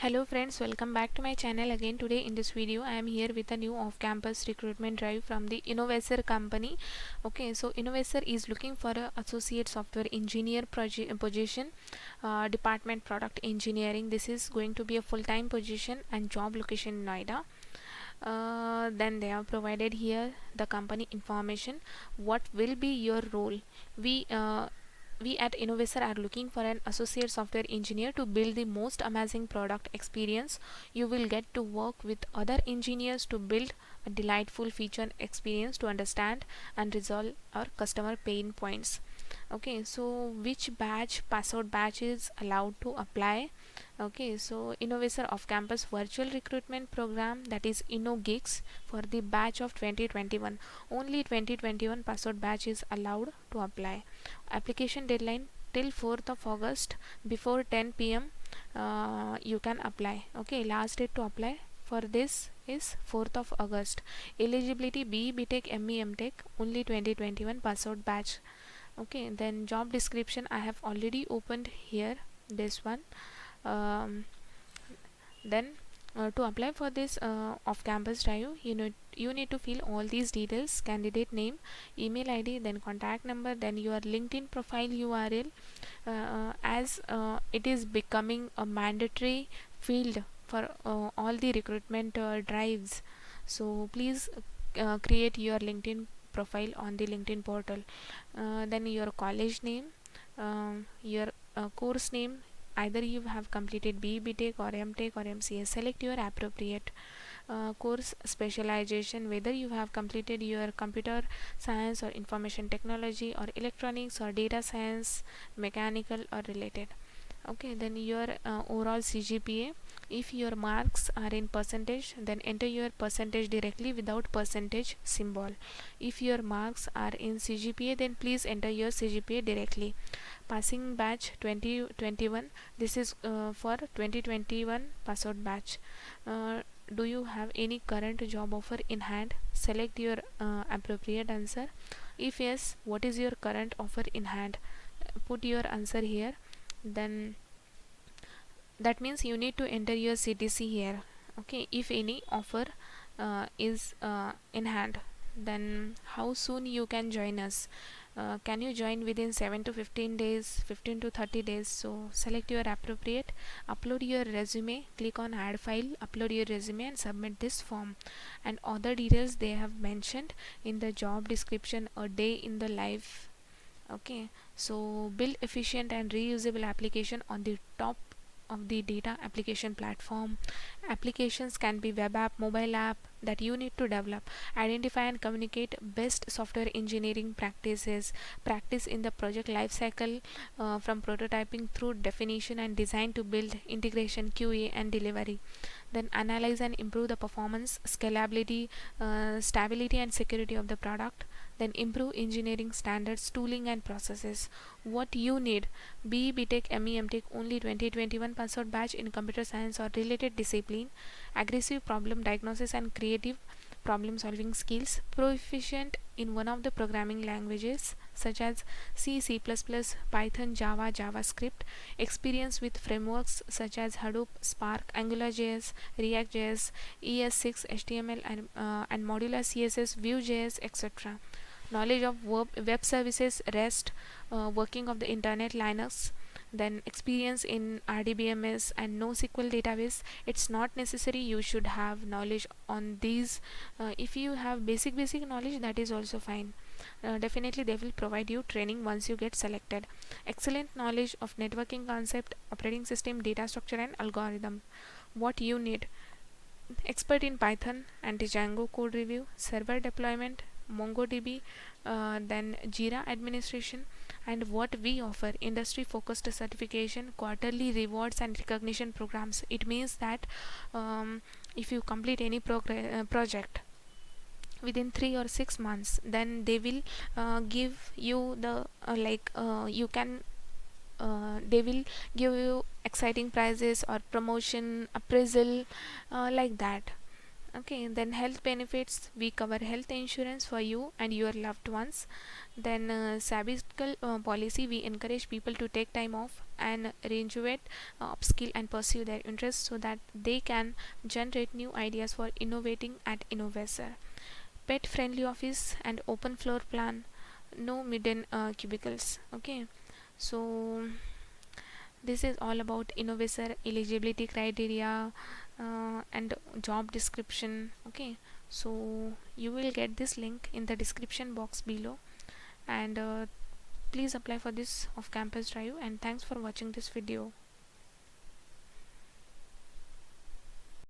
Hello friends, welcome back to my channel again. Today in this video I am here with a new off-campus recruitment drive from the Innovaccer company. Okay, so Innovaccer is looking for a associate software engineer position, department product engineering. This is going to be a full-time position and job location Noida. Then they have provided here the company information. What will be your role? We at Innovaccer are looking for an associate software engineer to build the most amazing product experience. You will get to work with other engineers to build a delightful feature experience to understand and resolve our customer pain points. Okay, so which passout batch is allowed to apply? Okay, so Innovaccer off campus virtual recruitment program, that is InnoGigs, for the batch of 2021. Only 2021 passout batch is allowed to apply. Application deadline till 4th of August before 10 p.m. You can apply. Okay, last date to apply for this is 4th of August. Eligibility B, BTech, ME, MTech, only 2021 passout batch. Okay, then job description I have already opened here, this one. um, then to apply for this off-campus drive, you need to fill all these details: candidate name, email ID, then contact number, then your LinkedIn profile URL, as it is becoming a mandatory field for all the recruitment drives. So please create your LinkedIn profile on the LinkedIn portal. Then your college name, your course name, either you have completed BTech or MTech or MCA. Select your appropriate course specialization, whether you have completed your computer science or information technology or electronics or data science, mechanical or related. Okay, then your overall CGPA. If your marks are in percentage, then enter your percentage directly without percentage symbol. If your marks are in CGPA, then please enter your CGPA directly. Passing batch 2021, this is for 2021 pass out batch. Do you have any current job offer in hand? Select your appropriate answer. If yes, what is your current offer in hand? Put your answer here. Then that means you need to enter your CTC here. Okay, if any offer is in hand, then how soon you can join us? Can you join within 7 to 15 days, 15 to 30 days? So select your appropriate, upload your resume, click on add file, upload your resume and submit this form. And other details they have mentioned in the job description, a day in the life. Okay, so build efficient and reusable application on the top of the data application platform. Applications can be web app, mobile app that you need to develop. Identify and communicate best software engineering practices. Practice in the project lifecycle, from prototyping through definition and design to build, integration, QA and delivery. Then analyze and improve the performance, scalability, stability and security of the product. Then improve engineering standards, tooling and processes. What you need: BTech, ME, MTech, only 2021 pass out batch in computer science or related discipline, aggressive problem diagnosis and creative problem solving skills, proficient in one of the programming languages such as C, C++, Python, Java, JavaScript, experience with frameworks such as Hadoop, Spark, AngularJS, React.js, ES6, HTML and Modular CSS, Vue.js, etc. Knowledge of web services, REST, working of the internet, Linux. Then experience in RDBMS and NoSQL database. It's not necessary you should have knowledge on these. If you have basic knowledge, that is also fine. Definitely they will provide you training once you get selected. Excellent knowledge of networking concept, operating system, data structure and algorithm. What you need: expert in Python and Django code review, server deployment, MongoDB, then Jira administration. And what we offer: industry focused certification, quarterly rewards and recognition programs. It means that if you complete any project within 3 or 6 months, then they will give you the you can they will give you exciting prizes or promotion, appraisal, like that. Okay, then health benefits, we cover health insurance for you and your loved ones. Then sabbatical policy, we encourage people to take time off and rejuvenate, upskill and pursue their interests so that they can generate new ideas for innovating at Innovaccer. Pet friendly office and open floor plan, no midden cubicles. Okay, so this is all about Innovaccer eligibility criteria and job description. Okay, so you will get this link in the description box below, and please apply for this off campus drive, and thanks for watching this video.